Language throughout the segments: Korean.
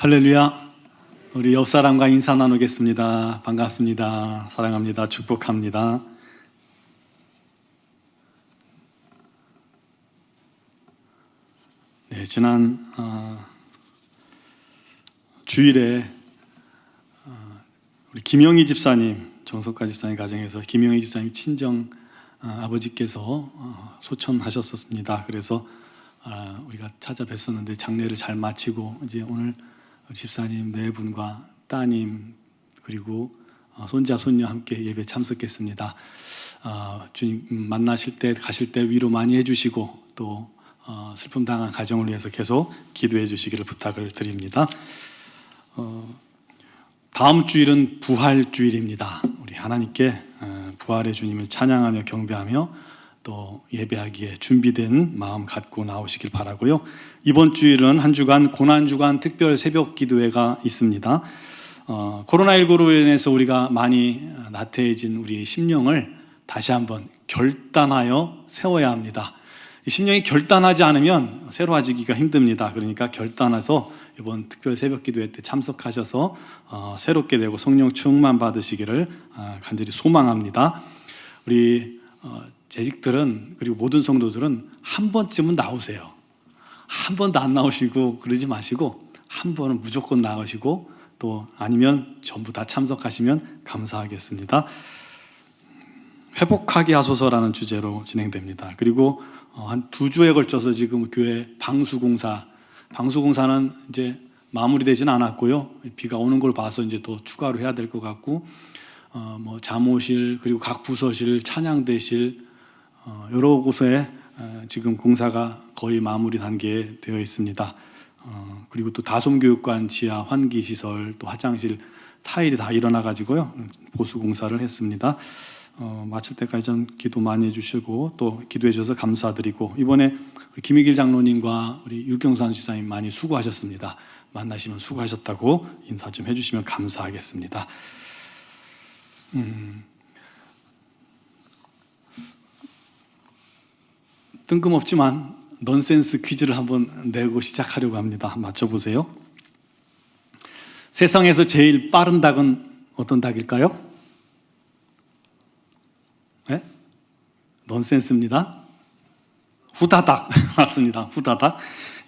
할렐루야. 우리 옆 사람과 인사 나누겠습니다. 반갑습니다. 사랑합니다. 축복합니다. 네, 지난 주일에 우리 김영희 집사님, 정석가 집사님 가정에서 김영희 집사님 친정 아버지께서 소천하셨었습니다. 그래서 우리가 찾아뵀었는데 장례를 잘 마치고 이제 오늘 집사님 네 분과 따님 그리고 손자 손녀 함께 예배 참석했습니다. 주님 만나실 때 가실 때 위로 많이 해주시고 또 슬픔 당한 가정을 위해서 계속 기도해 주시기를 부탁을 드립니다. 다음 주일은 부활 주일입니다. 우리 하나님께 부활의 주님을 찬양하며 경배하며 또 예배하기에 준비된 마음 갖고 나오시길 바라고요. 이번 주일은 한 주간 고난주간 특별 새벽 기도회가 있습니다. 코로나19로 인해서 우리가 많이 나태해진 우리의 심령을 다시 한번 결단하여 세워야 합니다. 이 심령이 결단하지 않으면 새로워지기가 힘듭니다. 그러니까 결단해서 이번 특별 새벽 기도회 때 참석하셔서 새롭게 되고 성령 충만 받으시기를 간절히 소망합니다. 우리 재직들은 그리고 모든 성도들은 한 번쯤은 나오세요. 한 번도 안 나오시고 그러지 마시고 한 번은 무조건 나오시고 또 아니면 전부 다 참석하시면 감사하겠습니다. 회복하게 하소서라는 주제로 진행됩니다. 그리고 한 2주에 걸쳐서 지금 교회 방수공사는 이제 마무리되지는 않았고요. 비가 오는 걸 봐서 이제 또 추가로 해야 될 것 같고 잠옷실 그리고 각 부서실 찬양대실 여러 곳에 지금 공사가 거의 마무리 단계에 되어 있습니다. 그리고 또 다솜교육관 지하 환기시설 또 화장실 타일이 다 일어나 가지고요 보수 공사를 했습니다. 마칠 때까지 좀 기도 많이 해주시고 또 기도해 주셔서 감사드리고 이번에 김희길 장로님과 우리 유경선 지사님 많이 수고하셨습니다. 만나시면 수고하셨다고 인사 좀 해주시면 감사하겠습니다. 뜬금없지만 넌센스 퀴즈를 한번 내고 시작하려고 합니다. 한번 맞춰보세요. 세상에서 제일 빠른 닭은 어떤 닭일까요? 네? 넌센스입니다. 후다닥 맞습니다. 후다닥.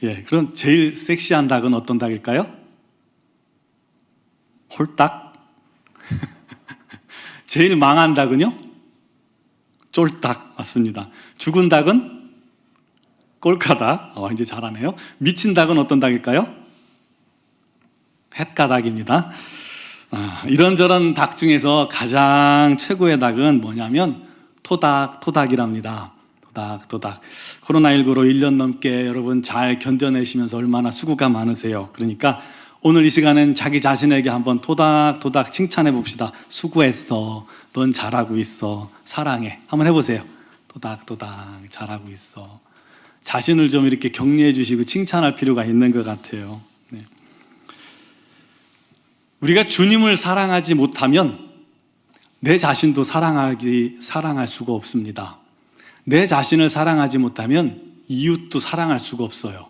예, 그럼 제일 섹시한 닭은 어떤 닭일까요? 홀딱. 제일 망한 닭은요? 쫄딱 맞습니다. 죽은 닭은 꼴까닭. 이제 잘하네요. 미친 닭은 어떤 닭일까요? 햇가닭입니다. 이런저런 닭 중에서 가장 최고의 닭은 뭐냐면 토닥이랍니다. 토닥. 코로나19로 1년 넘게 여러분 잘 견뎌내시면서 얼마나 수고가 많으세요. 그러니까 오늘 이 시간은 자기 자신에게 한번 토닥 칭찬해 봅시다. 수고했어. 넌 잘하고 있어. 사랑해. 한번 해보세요. 토닥 잘하고 있어. 자신을 좀 이렇게 격려해 주시고 칭찬할 필요가 있는 것 같아요. 네. 우리가 주님을 사랑하지 못하면 내 자신도 사랑할 수가 없습니다. 내 자신을 사랑하지 못하면 이웃도 사랑할 수가 없어요.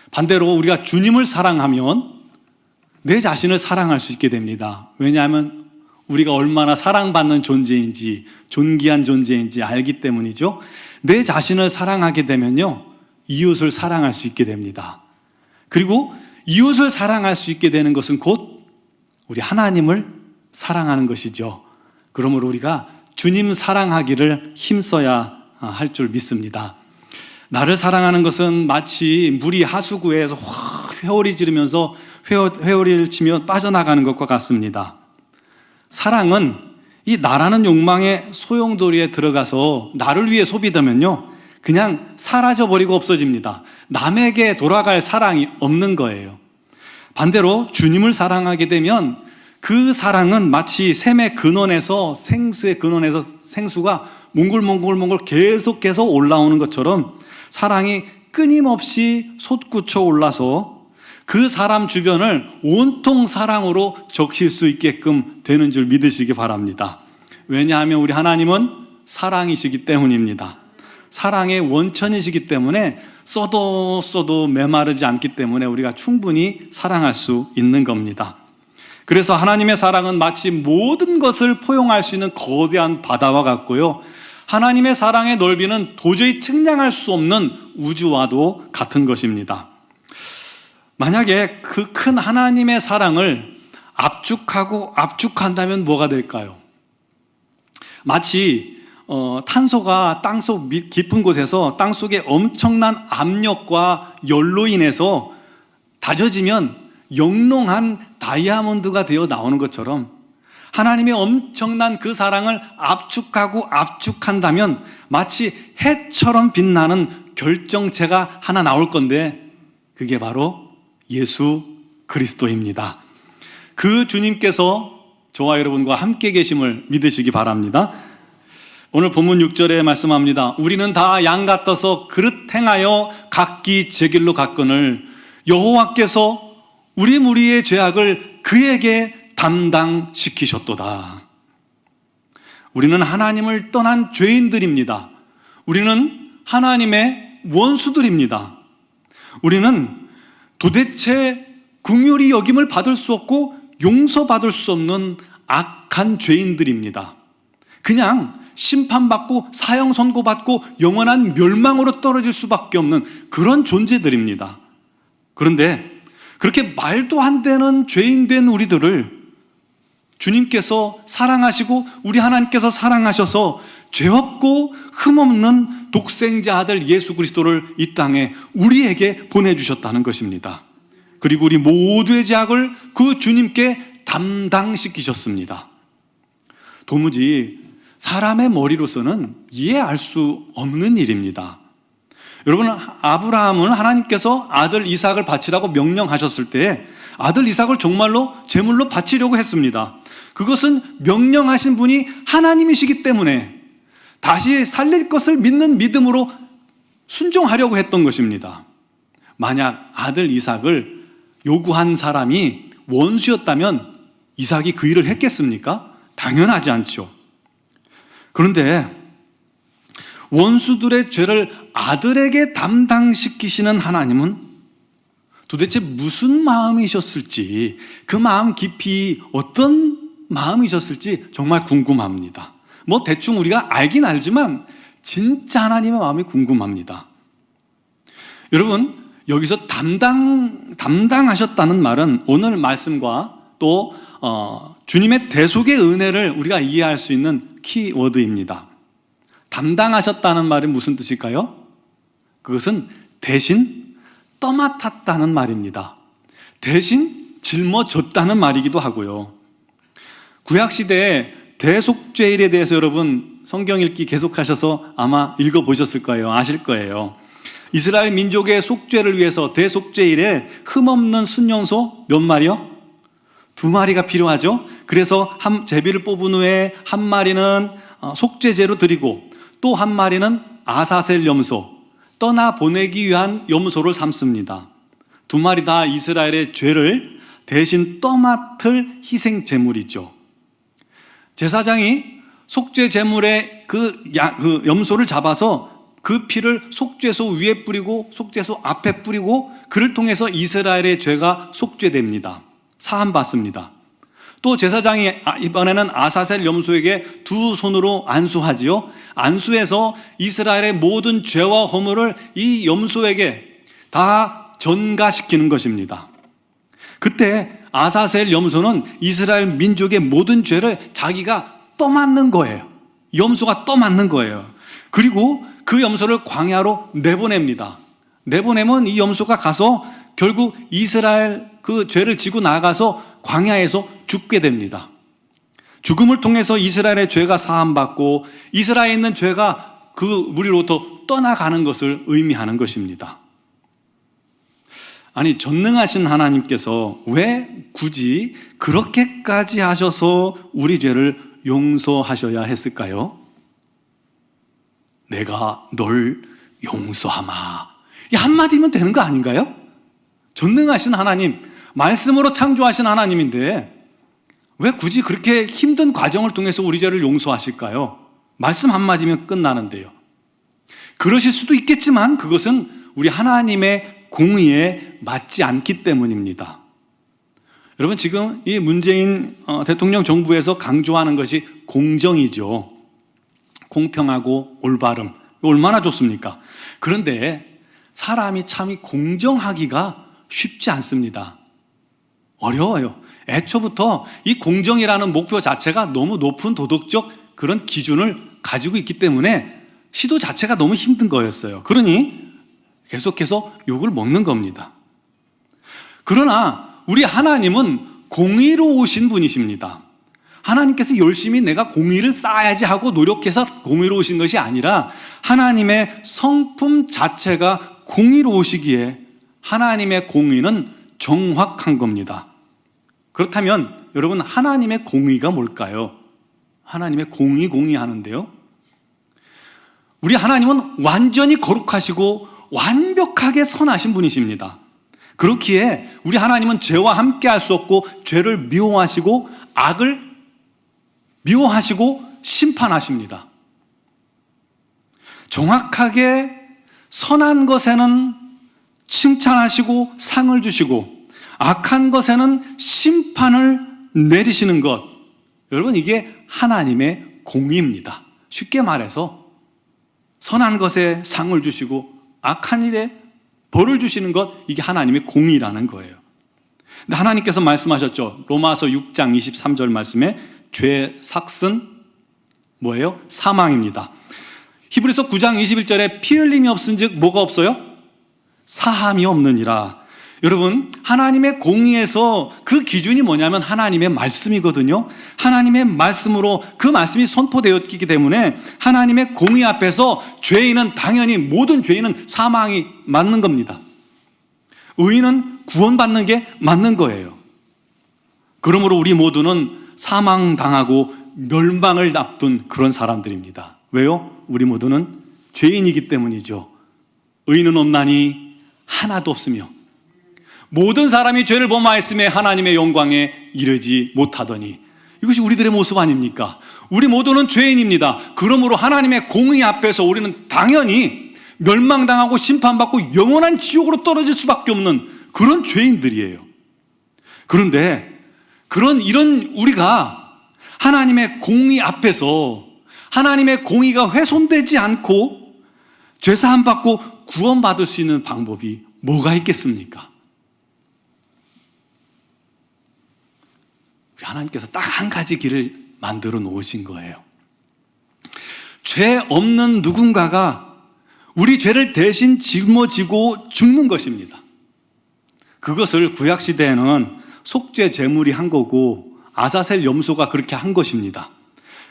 반대로 우리가 주님을 사랑하면 내 자신을 사랑할 수 있게 됩니다. 왜냐하면 우리가 얼마나 사랑받는 존재인지 존귀한 존재인지 알기 때문이죠. 내 자신을 사랑하게 되면요 이웃을 사랑할 수 있게 됩니다. 그리고 이웃을 사랑할 수 있게 되는 것은 곧 우리 하나님을 사랑하는 것이죠. 그러므로 우리가 주님 사랑하기를 힘써야 할 줄 믿습니다. 나를 사랑하는 것은 마치 물이 하수구에서 회오리 지르면서 회오리를 치며 빠져나가는 것과 같습니다. 사랑은 이 나라는 욕망의 소용돌이에 들어가서 나를 위해 소비되면요 그냥 사라져버리고 없어집니다. 남에게 돌아갈 사랑이 없는 거예요. 반대로 주님을 사랑하게 되면 그 사랑은 마치 샘의 근원에서 생수의 근원에서 생수가 몽글몽글 계속해서 올라오는 것처럼 사랑이 끊임없이 솟구쳐 올라서 그 사람 주변을 온통 사랑으로 적실 수 있게끔 되는 줄 믿으시기 바랍니다. 왜냐하면 우리 하나님은 사랑이시기 때문입니다. 사랑의 원천이시기 때문에 써도 메마르지 않기 때문에 우리가 충분히 사랑할 수 있는 겁니다. 그래서 하나님의 사랑은 마치 모든 것을 포용할 수 있는 거대한 바다와 같고요, 하나님의 사랑의 넓이는 도저히 측량할 수 없는 우주와도 같은 것입니다. 만약에 그 큰 하나님의 사랑을 압축한다면 뭐가 될까요? 마치 탄소가 땅속 깊은 곳에서 땅속에 엄청난 압력과 열로 인해서 다져지면 영롱한 다이아몬드가 되어 나오는 것처럼, 하나님의 엄청난 그 사랑을 압축한다면 마치 해처럼 빛나는 결정체가 하나 나올 건데, 그게 바로 예수 그리스도입니다. 그 주님께서 저와 여러분과 함께 계심을 믿으시기 바랍니다. 오늘 본문 6절에 말씀합니다. 우리는 다 양 같아서 그릇 행하여 각기 제 길로 갔거늘 여호와께서 우리 무리의 죄악을 그에게 담당시키셨도다. 우리는 하나님을 떠난 죄인들입니다. 우리는 하나님의 원수들입니다. 우리는 도대체 긍휼히 여김을 받을 수 없고 용서받을 수 없는 악한 죄인들입니다. 그냥 심판받고 사형 선고받고 영원한 멸망으로 떨어질 수밖에 없는 그런 존재들입니다. 그런데 그렇게 말도 안 되는 죄인 된 우리들을 주님께서 사랑하시고 우리 하나님께서 사랑하셔서 죄 없고 흠없는 독생자 아들 예수 그리스도를 이 땅에 우리에게 보내주셨다는 것입니다. 그리고 우리 모두의 죄악을 그 주님께 담당시키셨습니다. 도무지 사람의 머리로서는 이해할 수 없는 일입니다. 여러분, 아브라함은 하나님께서 아들 이삭을 바치라고 명령하셨을 때 아들 이삭을 정말로 제물로 바치려고 했습니다. 그것은 명령하신 분이 하나님이시기 때문에 다시 살릴 것을 믿는 믿음으로 순종하려고 했던 것입니다. 만약 아들 이삭을 요구한 사람이 원수였다면 이삭이 그 일을 했겠습니까? 당연하지 않죠. 그런데 원수들의 죄를 아들에게 담당시키시는 하나님은 도대체 무슨 마음이셨을지, 그 마음 깊이 어떤 마음이셨을지 정말 궁금합니다. 뭐 대충 우리가 알긴 알지만 진짜 하나님의 마음이 궁금합니다. 여러분, 여기서 담당하셨다는 말은 오늘 말씀과 또 주님의 대속의 은혜를 우리가 이해할 수 있는 키워드입니다. 담당하셨다는 말은 무슨 뜻일까요? 그것은 대신 떠맡았다는 말입니다. 대신 짊어졌다는 말이기도 하고요. 구약시대에 대속죄일에 대해서 여러분 성경 읽기 계속하셔서 아마 읽어보셨을 거예요. 아실 거예요. 이스라엘 민족의 속죄를 위해서 대속죄일에 흠없는 순염소 몇 마리요? 2마리가 필요하죠. 그래서 제비를 뽑은 후에 1마리는 속죄제로 드리고 또 1마리는 아사셀 염소, 떠나보내기 위한 염소를 삼습니다. 2마리 다 이스라엘의 죄를 대신 떠맡을 희생 제물이죠. 제사장이 속죄 제물의 그 염소를 잡아서 그 피를 속죄소 위에 뿌리고 속죄소 앞에 뿌리고, 그를 통해서 이스라엘의 죄가 속죄됩니다. 사함받습니다. 또 제사장이 이번에는 아사셀 염소에게 2손으로 안수하지요. 안수해서 이스라엘의 모든 죄와 허물을 이 염소에게 다 전가시키는 것입니다. 그때 아사셀 염소는 이스라엘 민족의 모든 죄를 자기가 떠맡는 거예요. 염소가 떠맡는 거예요. 그리고 그 염소를 광야로 내보냅니다. 내보내면 이 염소가 가서 결국 이스라엘 그 죄를 지고 나가서 광야에서 죽게 됩니다. 죽음을 통해서 이스라엘의 죄가 사함받고 이스라엘에 있는 죄가 그 무리로부터 떠나가는 것을 의미하는 것입니다. 아니, 전능하신 하나님께서 왜 굳이 그렇게까지 하셔서 우리 죄를 용서하셔야 했을까요? 내가 널 용서하마, 이 한마디면 되는 거 아닌가요? 전능하신 하나님, 말씀으로 창조하신 하나님인데 왜 굳이 그렇게 힘든 과정을 통해서 우리 죄를 용서하실까요? 말씀 한마디면 끝나는데요. 그러실 수도 있겠지만 그것은 우리 하나님의 공의에 맞지 않기 때문입니다. 여러분, 지금 이 문재인 대통령 정부에서 강조하는 것이 공정이죠. 공평하고 올바름. 얼마나 좋습니까? 그런데 사람이 참 공정하기가 쉽지 않습니다. 어려워요. 애초부터 이 공정이라는 목표 자체가 너무 높은 도덕적 그런 기준을 가지고 있기 때문에 시도 자체가 너무 힘든 거였어요. 그러니 계속해서 욕을 먹는 겁니다. 그러나 우리 하나님은 공의로우신 분이십니다. 하나님께서 열심히 내가 공의를 쌓아야지 하고 노력해서 공의로우신 것이 아니라 하나님의 성품 자체가 공의로우시기에 하나님의 공의는 정확한 겁니다. 그렇다면 여러분, 하나님의 공의가 뭘까요? 하나님의 공의하는데요. 우리 하나님은 완전히 거룩하시고 완벽하게 선하신 분이십니다. 그렇기에 우리 하나님은 죄와 함께 할 수 없고 죄를 미워하시고 악을 미워하시고 심판하십니다. 정확하게 선한 것에는 칭찬하시고 상을 주시고 악한 것에는 심판을 내리시는 것, 여러분, 이게 하나님의 공의입니다. 쉽게 말해서 선한 것에 상을 주시고 악한 일에 벌을 주시는 것, 이게 하나님의 공의라는 거예요. 근데 하나님께서 말씀하셨죠. 로마서 6장 23절 말씀에 죄의 삭은 뭐예요? 사망입니다. 히브리서 9장 21절에 피 흘림이 없은즉 뭐가 없어요? 사함이 없느니라. 여러분, 하나님의 공의에서 그 기준이 뭐냐면 하나님의 말씀이거든요. 하나님의 말씀으로 그 말씀이 선포되었기 때문에 하나님의 공의 앞에서 죄인은 당연히, 모든 죄인은 사망이 맞는 겁니다. 의인은 구원받는 게 맞는 거예요. 그러므로 우리 모두는 사망당하고 멸망을 앞둔 그런 사람들입니다. 왜요? 우리 모두는 죄인이기 때문이죠. 의인은 없나니 하나도 없으며 모든 사람이 죄를 범하였음에 하나님의 영광에 이르지 못하더니, 이것이 우리들의 모습 아닙니까? 우리 모두는 죄인입니다. 그러므로 하나님의 공의 앞에서 우리는 당연히 멸망당하고 심판받고 영원한 지옥으로 떨어질 수밖에 없는 그런 죄인들이에요. 그런데 이런 우리가 하나님의 공의 앞에서 하나님의 공의가 훼손되지 않고 죄사함 받고 구원받을 수 있는 방법이 뭐가 있겠습니까? 하나님께서 딱 한 가지 길을 만들어 놓으신 거예요. 죄 없는 누군가가 우리 죄를 대신 짊어지고 죽는 것입니다. 그것을 구약시대에는 속죄 제물이 한 거고 아사셀 염소가 그렇게 한 것입니다.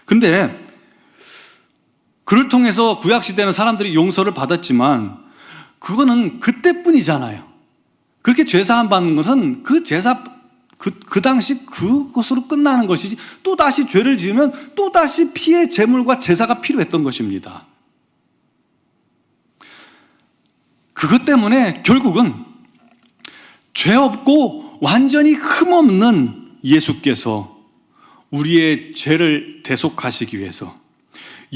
근데 그를 통해서 구약시대는 사람들이 용서를 받았지만 그거는 그때뿐이잖아요. 그렇게 죄사함 받는 것은 그 제사 그 당시 그것으로 끝나는 것이지, 또 다시 죄를 지으면 또 다시 피의 제물과 제사가 필요했던 것입니다. 그것 때문에 결국은 죄 없고 완전히 흠없는 예수께서 우리의 죄를 대속하시기 위해서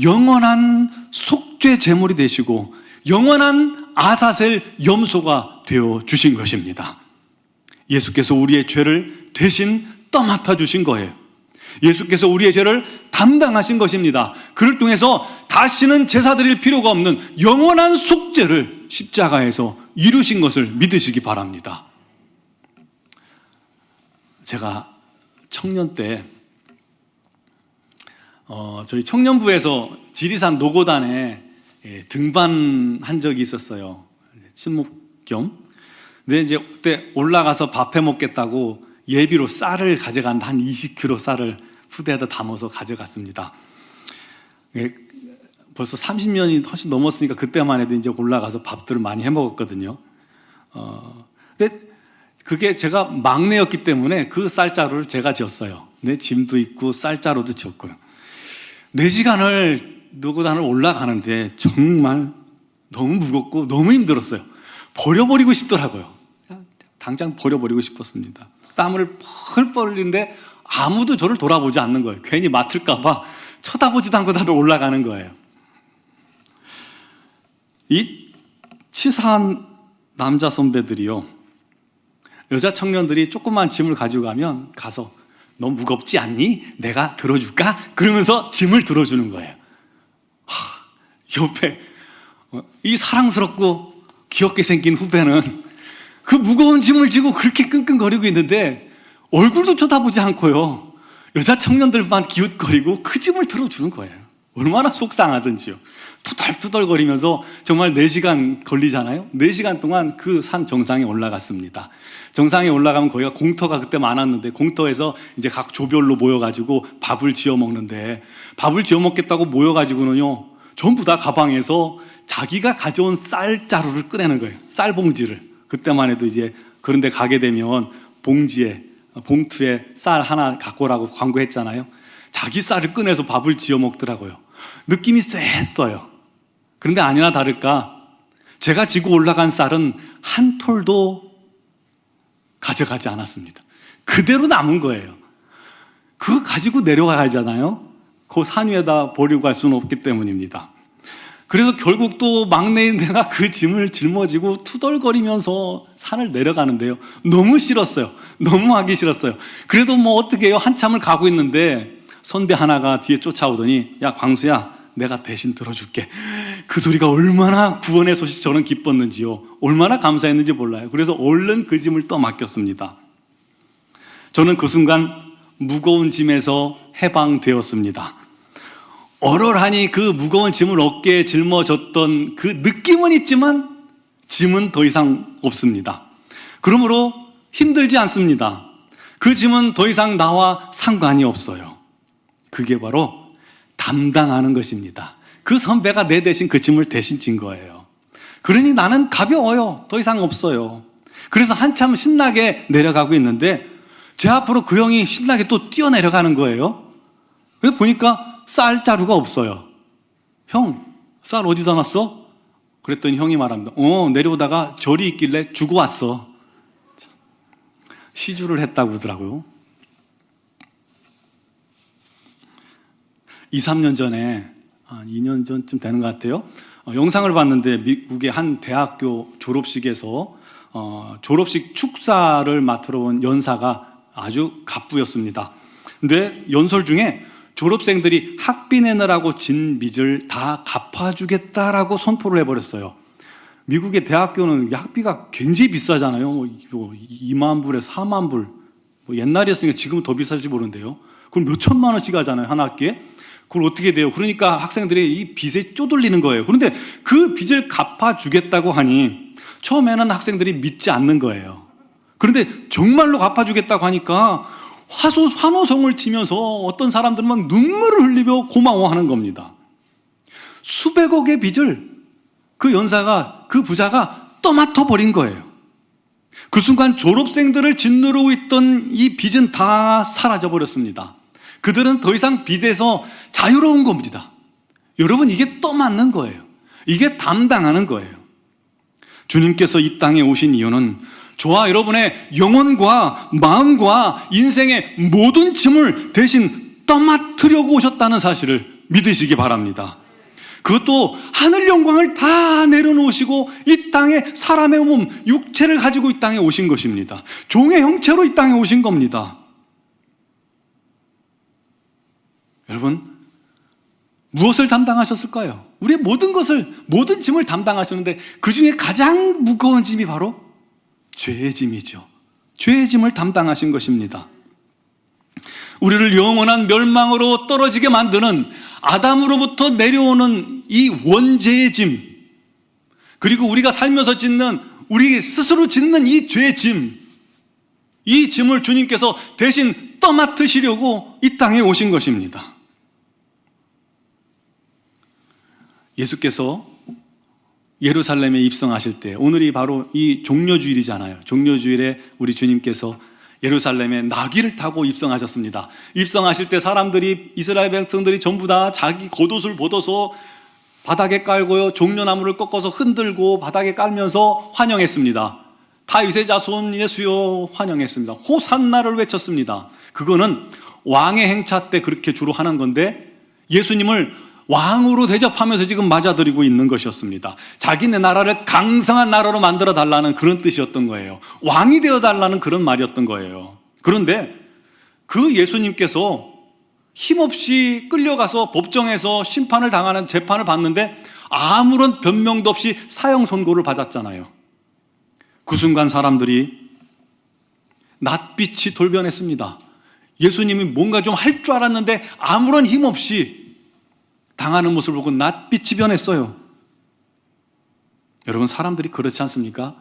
영원한 속죄 제물이 되시고 영원한 아사셀 염소가 되어 주신 것입니다. 예수께서 우리의 죄를 대신 떠맡아 주신 거예요. 예수께서 우리의 죄를 담당하신 것입니다. 그를 통해서 다시는 제사 드릴 필요가 없는 영원한 속죄를 십자가에서 이루신 것을 믿으시기 바랍니다. 제가 청년 때 저희 청년부에서 지리산 노고단에 등반한 적이 있었어요. 친목 겸. 근데 이제 그때 올라가서 밥해 먹겠다고 예비로 쌀을 가져간다. 한 20kg 쌀을 후대에다 담아서 가져갔습니다. 벌써 30년이 훨씬 넘었으니까 그때만 해도 이제 올라가서 밥들을 많이 해 먹었거든요. 근데 그게 제가 막내였기 때문에 그 쌀자루를 제가 지었어요. 내 짐도 있고 쌀자루도 지었고요. 4시간을 노고단을 올라가는데 정말 너무 무겁고 너무 힘들었어요. 버려버리고 싶더라고요. 당장 버려버리고 싶었습니다. 땀을 펄펄 흘리는데 아무도 저를 돌아보지 않는 거예요. 괜히 맡을까 봐 쳐다보지도 않고 다들 올라가는 거예요. 이 치사한 남자 선배들이요, 여자 청년들이 조그만 짐을 가지고 가면 가서 너 무겁지 않니? 내가 들어줄까? 그러면서 짐을 들어주는 거예요. 옆에 이 사랑스럽고 귀엽게 생긴 후배는 그 무거운 짐을 지고 그렇게 끙끙거리고 있는데 얼굴도 쳐다보지 않고요, 여자 청년들만 기웃거리고 그 짐을 들어주는 거예요. 얼마나 속상하든지요. 투덜투덜거리면서 정말 4시간 걸리잖아요. 4시간 동안 그 산 정상에 올라갔습니다. 정상에 올라가면 거기가 공터가 그때 많았는데, 공터에서 이제 각 조별로 모여가지고 밥을 지어 먹는데, 밥을 지어 먹겠다고 모여가지고는요, 전부 다 가방에서 자기가 가져온 쌀자루를 꺼내는 거예요. 쌀 봉지를. 그때만 해도 이제 그런 데 가게 되면 봉투에 쌀 하나 갖고 오라고 광고했잖아요. 자기 쌀을 꺼내서 밥을 지어 먹더라고요. 느낌이 쎄했어요. 그런데 아니나 다를까 제가 지고 올라간 쌀은 한 톨도 가져가지 않았습니다. 그대로 남은 거예요. 그거 가지고 내려가야잖아요. 그 산 위에다 버리고 갈 수는 없기 때문입니다. 그래서 결국 또 막내인 내가 그 짐을 짊어지고 투덜거리면서 산을 내려가는데요, 너무 싫었어요. 너무 하기 싫었어요. 그래도 뭐 어떻게 해요? 한참을 가고 있는데 선배 하나가 뒤에 쫓아오더니, 야 광수야, 내가 대신 들어줄게. 그 소리가 얼마나 구원의 소식 저는 기뻤는지요, 얼마나 감사했는지 몰라요. 그래서 얼른 그 짐을 떠맡겼습니다. 저는 그 순간 무거운 짐에서 해방되었습니다. 얼얼하니 그 무거운 짐을 어깨에 짊어졌던 그 느낌은 있지만 짐은 더 이상 없습니다. 그러므로 힘들지 않습니다. 그 짐은 더 이상 나와 상관이 없어요. 그게 바로 담당하는 것입니다. 그 선배가 내 대신 그 짐을 대신 진 거예요. 그러니 나는 가벼워요. 더 이상 없어요. 그래서 한참 신나게 내려가고 있는데 제 앞으로 그 형이 신나게 또 뛰어내려가는 거예요. 그래서 보니까 쌀자루가 없어요. 형, 쌀 어디다 놨어? 그랬더니 형이 말합니다. 내려오다가 절이 있길래 주고 왔어. 시주를 했다고 그러더라고요. 2, 3년 전에, 한 2년 전쯤 되는 것 같아요. 영상을 봤는데 미국의 한 대학교 졸업식에서 졸업식 축사를 맡으러 온 연사가 아주 갑부였습니다. 근데 연설 중에 졸업생들이 학비 내느라고 진 빚을 다 갚아주겠다라고 선포를 해버렸어요. 미국의 대학교는 학비가 굉장히 비싸잖아요. 2만 불에 4만 불. 옛날이었으니까 지금은 더 비쌀지 모르는데요. 그럼 몇 천만 원씩 하잖아요, 한 학기에. 그걸 어떻게 돼요? 그러니까 학생들이 이 빚에 쪼들리는 거예요. 그런데 그 빚을 갚아주겠다고 하니 처음에는 학생들이 믿지 않는 거예요. 그런데 정말로 갚아주겠다고 하니까 환호성을 치면서 어떤 사람들은 막 눈물을 흘리며 고마워하는 겁니다. 수백억의 빚을 그 연사가, 그 부자가 떠맡아 버린 거예요. 그 순간 졸업생들을 짓누르고 있던 이 빚은 다 사라져 버렸습니다. 그들은 더 이상 빚에서 자유로운 겁니다. 여러분, 이게 떠맡는 거예요. 이게 담당하는 거예요. 주님께서 이 땅에 오신 이유는 저와 여러분의 영혼과 마음과 인생의 모든 짐을 대신 떠맡으려고 오셨다는 사실을 믿으시기 바랍니다. 그것도 하늘 영광을 다 내려놓으시고 이 땅에 사람의 몸, 육체를 가지고 이 땅에 오신 것입니다. 종의 형체로 이 땅에 오신 겁니다. 여러분, 무엇을 담당하셨을까요? 우리의 모든 짐을 담당하셨는데 그 중에 가장 무거운 짐이 바로 죄의 짐이죠. 죄의 짐을 담당하신 것입니다. 우리를 영원한 멸망으로 떨어지게 만드는 아담으로부터 내려오는 이 원죄의 짐, 그리고 우리가 살면서 우리 스스로 짓는 이 죄의 짐, 이 짐을 주님께서 대신 떠맡으시려고 이 땅에 오신 것입니다. 예수께서 예루살렘에 입성하실 때, 오늘이 바로 이 종려주일이잖아요. 종려주일에 우리 주님께서 예루살렘에 나귀를 타고 입성하셨습니다. 입성하실 때 이스라엘 백성들이 전부 다 자기 겉옷을 벗어서 바닥에 깔고요, 종려나무를 꺾어서 흔들고 바닥에 깔면서 환영했습니다. 다윗의 자손 예수여 환영했습니다. 호산나를 외쳤습니다. 그거는 왕의 행차 때 그렇게 주로 하는 건데, 예수님을 왕으로 대접하면서 지금 맞아들이고 있는 것이었습니다. 자기네 나라를 강성한 나라로 만들어 달라는 그런 뜻이었던 거예요. 왕이 되어 달라는 그런 말이었던 거예요. 그런데 그 예수님께서 힘없이 끌려가서 법정에서 심판을 당하는 재판을 받는데 아무런 변명도 없이 사형 선고를 받았잖아요. 그 순간 사람들이 낯빛이 돌변했습니다. 예수님이 뭔가 좀 할 줄 알았는데 아무런 힘 없이 당하는 모습을 보고 낯빛이 변했어요. 여러분, 사람들이 그렇지 않습니까?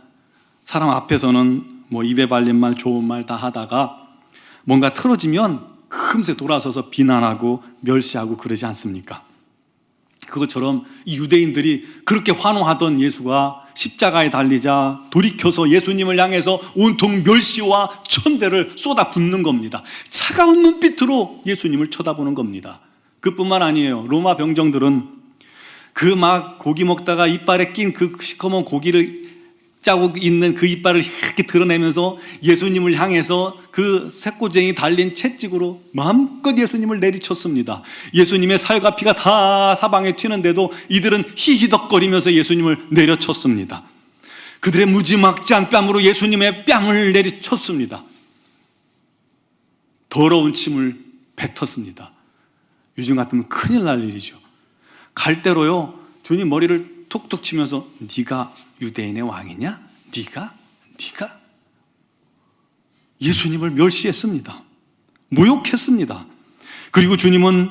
사람 앞에서는 뭐 입에 발린 말, 좋은 말 다 하다가 뭔가 틀어지면 금세 돌아서서 비난하고 멸시하고 그러지 않습니까? 그것처럼 이 유대인들이 그렇게 환호하던 예수가 십자가에 달리자 돌이켜서 예수님을 향해서 온통 멸시와 천대를 쏟아붓는 겁니다. 차가운 눈빛으로 예수님을 쳐다보는 겁니다. 그뿐만 아니에요. 로마 병정들은 그 막 고기 먹다가 이빨에 낀 그 시커먼 고기를 자국 있는 그 이빨을 이렇게 드러내면서 예수님을 향해서 그 쇠꼬쟁이 달린 채찍으로 마음껏 예수님을 내리쳤습니다. 예수님의 살과 피가 다 사방에 튀는데도 이들은 히히덕거리면서 예수님을 내려쳤습니다. 그들의 무지막지한 뺨으로 예수님의 뺨을 내리쳤습니다. 더러운 침을 뱉었습니다. 요즘 같으면 큰일 날 일이죠. 갈대로요, 주님 머리를 툭툭 치면서 네가 유대인의 왕이냐? 네가? 예수님을 멸시했습니다. 모욕했습니다. 그리고 주님은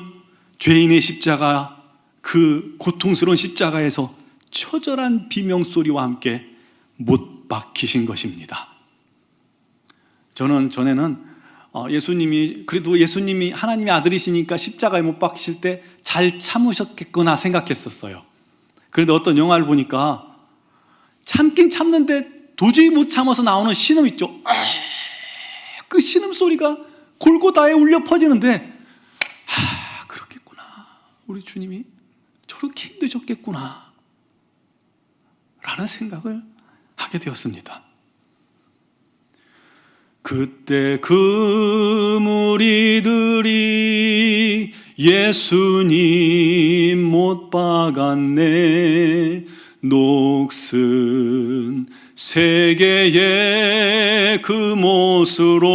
죄인의 십자가, 그 고통스러운 십자가에서 처절한 비명소리와 함께 못 박히신 것입니다. 저는 전에는 예수님이, 그래도 예수님이 하나님의 아들이시니까 십자가에 못 박히실 때 잘 참으셨겠구나 생각했었어요. 그런데 어떤 영화를 보니까 참긴 참는데 도저히 못 참아서 나오는 신음 있죠. 그 신음 소리가 골고다에 울려 퍼지는데, 그렇겠구나, 우리 주님이 저렇게 힘드셨겠구나 라는 생각을 하게 되었습니다. 그때 그 무리들이 예수님 못 박았네, 녹슨 세계의 그 못으로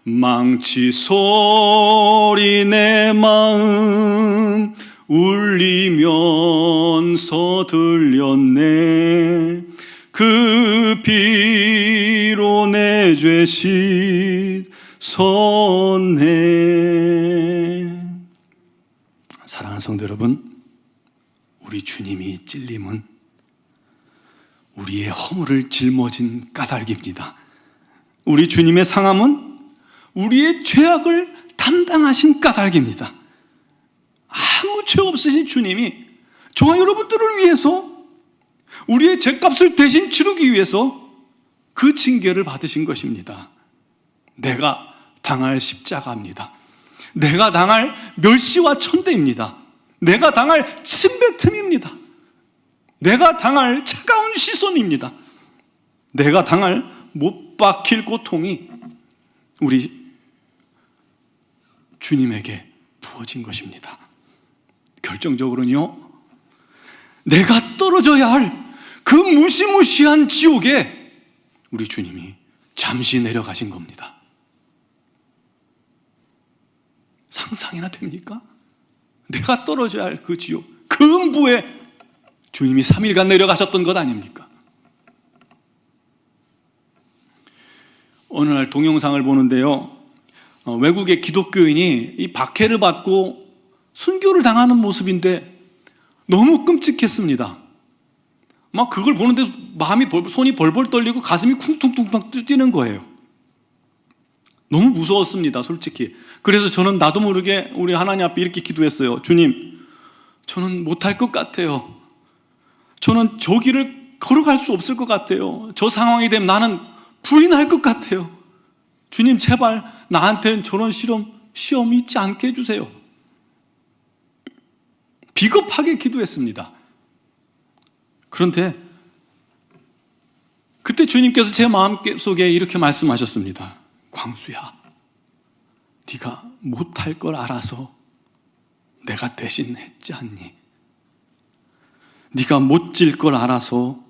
망치 소리 내 마음 울리면서 들렸네, 그 피로 내 죄 씻었네. 사랑하는 성도 여러분, 우리 주님이 찔림은 우리의 허물을 짊어진 까닭입니다. 우리 주님의 상함은 우리의 죄악을 담당하신 까닭입니다. 아무 죄 없으신 주님이 저와 여러분들을 위해서 우리의 죄값을 대신 치르기 위해서 그 징계를 받으신 것입니다. 내가 당할 십자가입니다. 내가 당할 멸시와 천대입니다. 내가 당할 침뱉음입니다. 내가 당할 차가운 시선입니다. 내가 당할 못 박힐 고통이 우리 주님에게 부어진 것입니다. 결정적으로는요, 내가 떨어져야 할 그 무시무시한 지옥에 우리 주님이 잠시 내려가신 겁니다. 상상이나 됩니까? 내가 떨어져야 할 그 지옥, 그 음부에 주님이 3일간 내려가셨던 것 아닙니까? 어느 날 동영상을 보는데요, 외국의 기독교인이 이 박해를 받고 순교를 당하는 모습인데 너무 끔찍했습니다. 막 그걸 보는데 손이 벌벌 떨리고 가슴이 쿵퉁퉁 뛰는 거예요. 너무 무서웠습니다, 솔직히. 그래서 저는 나도 모르게 우리 하나님 앞에 이렇게 기도했어요. 주님, 저는 못할 것 같아요. 저는 저 길을 걸어갈 수 없을 것 같아요. 저 상황이 되면 나는 부인할 것 같아요. 주님, 제발 나한테는 저런 시험 있지 않게 해주세요. 비겁하게 기도했습니다. 그런데 그때 주님께서 제 마음속에 이렇게 말씀하셨습니다. 광수야, 네가 못할 걸 알아서 내가 대신 했지 않니? 네가 못 질 걸 알아서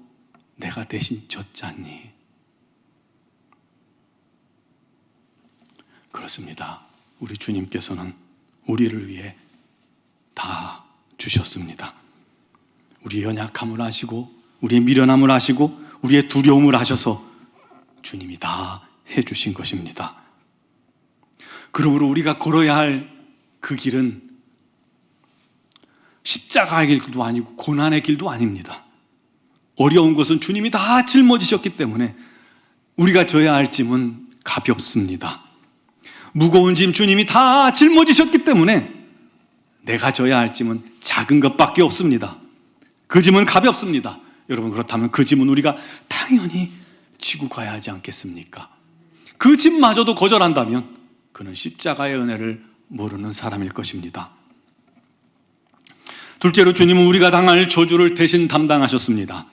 내가 대신 졌지 않니? 그렇습니다. 우리 주님께서는 우리를 위해 다 주셨습니다. 우리의 연약함을 아시고 우리의 미련함을 아시고 우리의 두려움을 아셔서 주님이 다 해주신 것입니다. 그러므로 우리가 걸어야 할 그 길은 십자가의 길도 아니고 고난의 길도 아닙니다. 어려운 것은 주님이 다 짊어지셨기 때문에 우리가 져야 할 짐은 가볍습니다. 무거운 짐 주님이 다 짊어지셨기 때문에 내가 져야 할 짐은 작은 것밖에 없습니다. 그 짐은 가볍습니다. 여러분, 그렇다면 그 짐은 우리가 당연히 지고 가야 하지 않겠습니까? 그 짐마저도 거절한다면 그는 십자가의 은혜를 모르는 사람일 것입니다. 둘째로, 주님은 우리가 당할 저주를 대신 담당하셨습니다.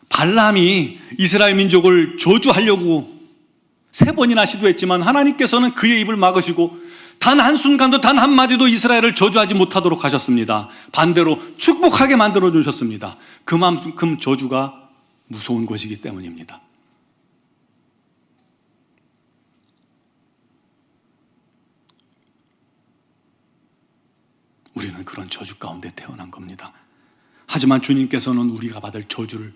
발람이 이스라엘 민족을 저주하려고 3번이나 시도했지만 하나님께서는 그의 입을 막으시고 단 한순간도 단 한마디도 이스라엘을 저주하지 못하도록 하셨습니다. 반대로 축복하게 만들어 주셨습니다. 그만큼 저주가 무서운 것이기 때문입니다. 우리는 그런 저주 가운데 태어난 겁니다. 하지만 주님께서는 우리가 받을 저주를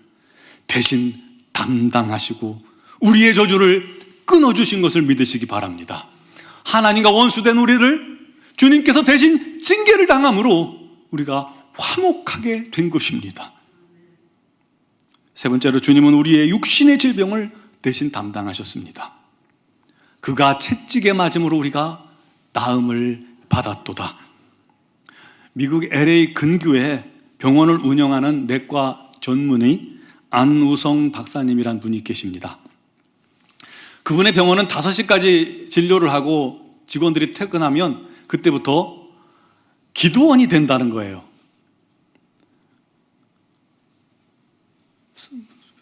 대신 담당하시고 우리의 저주를 끊어주신 것을 믿으시기 바랍니다. 하나님과 원수된 우리를 주님께서 대신 징계를 당함으로 우리가 화목하게 된 것입니다. 세 번째로, 주님은 우리의 육신의 질병을 대신 담당하셨습니다. 그가 채찍에 맞음으로 우리가 나음을 받았도다. 미국 LA 근교에 병원을 운영하는 내과 전문의 안우성 박사님이란 분이 계십니다. 그분의 병원은 5시까지 진료를 하고 직원들이 퇴근하면 그때부터 기도원이 된다는 거예요.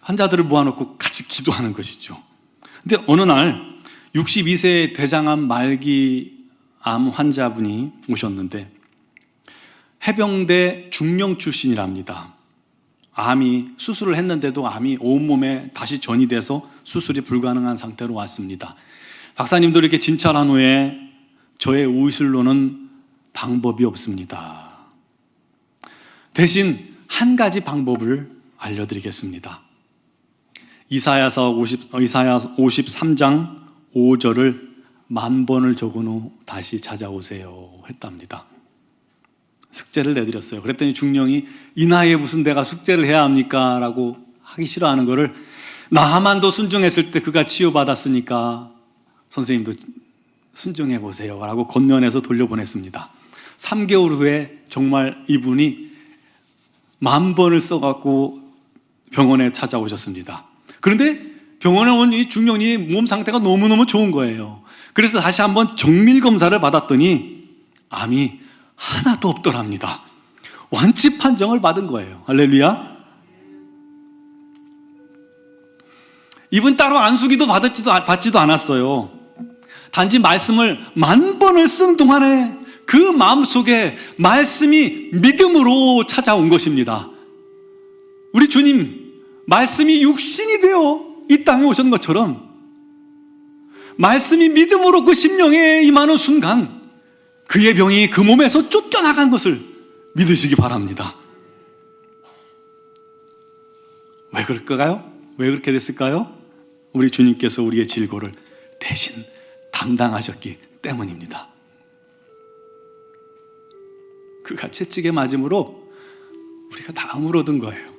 환자들을 모아놓고 같이 기도하는 것이죠. 근데 어느 날 62세 대장암 말기 암 환자분이 오셨는데 해병대 중령 출신이랍니다. 암이 수술을 했는데도 암이 온몸에 다시 전이 돼서 수술이 불가능한 상태로 왔습니다. 박사님도 이렇게 진찰한 후에 저의 의술로는 방법이 없습니다. 대신 한 가지 방법을 알려드리겠습니다. 이사야서 53장 5절을 10,000번을 적은 후 다시 찾아오세요 했답니다. 숙제를 내드렸어요. 그랬더니 중령이 이 나이에 무슨 내가 숙제를 해야 합니까? 라고 하기 싫어하는 거를 나만도 순종했을 때 그가 치유받았으니까 선생님도 순종해 보세요 라고 권면해서 돌려보냈습니다. 3개월 후에 정말 이분이 10,000번을 써갖고 병원에 찾아오셨습니다. 그런데 병원에 온 이 중령이 몸 상태가 너무너무 좋은 거예요. 그래서 다시 한번 정밀 검사를 받았더니 암이 하나도 없더랍니다. 완치 판정을 받은 거예요. 할렐루야. 이분 따로 안수기도 받지도 않았어요. 단지 말씀을 10,000번을 쓰는 동안에 그 마음속에 말씀이 믿음으로 찾아온 것입니다. 우리 주님, 말씀이 육신이 되어 이 땅에 오신 것처럼 말씀이 믿음으로 그 심령에 임하는 순간 그의 병이 그 몸에서 쫓겨나간 것을 믿으시기 바랍니다. 왜 그럴까요? 왜 그렇게 됐을까요? 우리 주님께서 우리의 질고를 대신 담당하셨기 때문입니다. 그가 채찍에 맞음으로 우리가 나음을 얻은 거예요.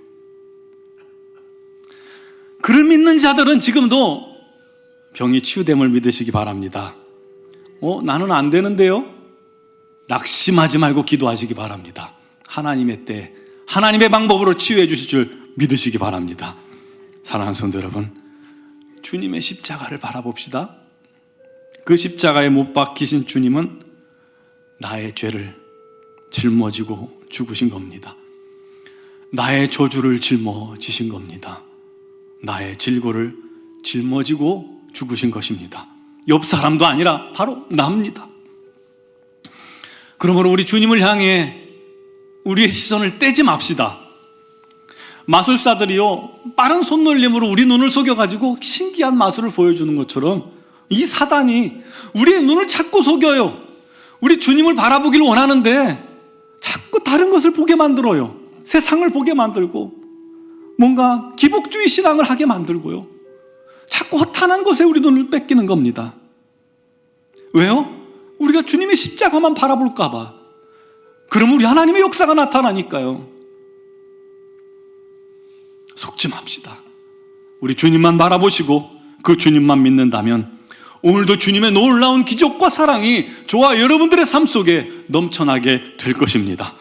그를 믿는 자들은 지금도 병이 치유됨을 믿으시기 바랍니다. 나는 안 되는데요? 낙심하지 말고 기도하시기 바랍니다. 하나님의 때, 하나님의 방법으로 치유해 주실 줄 믿으시기 바랍니다. 사랑하는 성도 여러분, 주님의 십자가를 바라봅시다. 그 십자가에 못 박히신 주님은 나의 죄를 짊어지고 죽으신 겁니다. 나의 저주를 짊어지신 겁니다. 나의 질고를 짊어지고 죽으신 것입니다. 옆 사람도 아니라 바로 나입니다. 그러므로 우리 주님을 향해 우리의 시선을 떼지 맙시다. 마술사들이요, 빠른 손놀림으로 우리 눈을 속여가지고 신기한 마술을 보여주는 것처럼 이 사단이 우리의 눈을 자꾸 속여요. 우리 주님을 바라보기를 원하는데 자꾸 다른 것을 보게 만들어요. 세상을 보게 만들고 뭔가 기복주의 신앙을 하게 만들고요. 자꾸 허탄한 것에 우리 눈을 뺏기는 겁니다. 왜요? 우리가 주님의 십자가만 바라볼까 봐. 그럼 우리 하나님의 역사가 나타나니까요. 속지 맙시다. 우리 주님만 바라보시고 그 주님만 믿는다면 오늘도 주님의 놀라운 기적과 사랑이 저와 여러분들의 삶 속에 넘쳐나게 될 것입니다.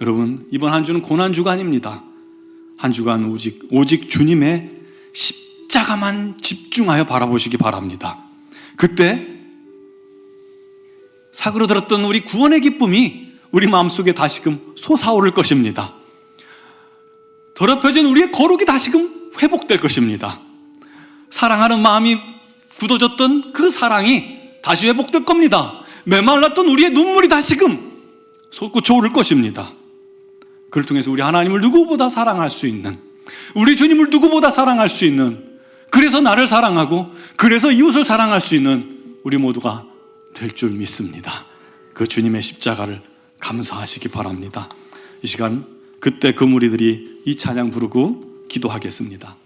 여러분, 이번 한 주는 고난주가 아닙니다. 한 주간 오직 주님의 십자가만 집중하여 바라보시기 바랍니다. 그때 사그러들었던 우리 구원의 기쁨이 우리 마음속에 다시금 솟아오를 것입니다. 더럽혀진 우리의 거룩이 다시금 회복될 것입니다. 사랑하는 마음이 굳어졌던 그 사랑이 다시 회복될 겁니다. 메말랐던 우리의 눈물이 다시금 솟구쳐 오를 것입니다. 그를 통해서 우리 하나님을 누구보다 사랑할 수 있는, 우리 주님을 누구보다 사랑할 수 있는, 그래서 나를 사랑하고 그래서 이웃을 사랑할 수 있는 우리 모두가 될 줄 믿습니다. 그 주님의 십자가를 감사하시기 바랍니다. 이 시간 그때 그 무리들이 이 찬양 부르고 기도하겠습니다.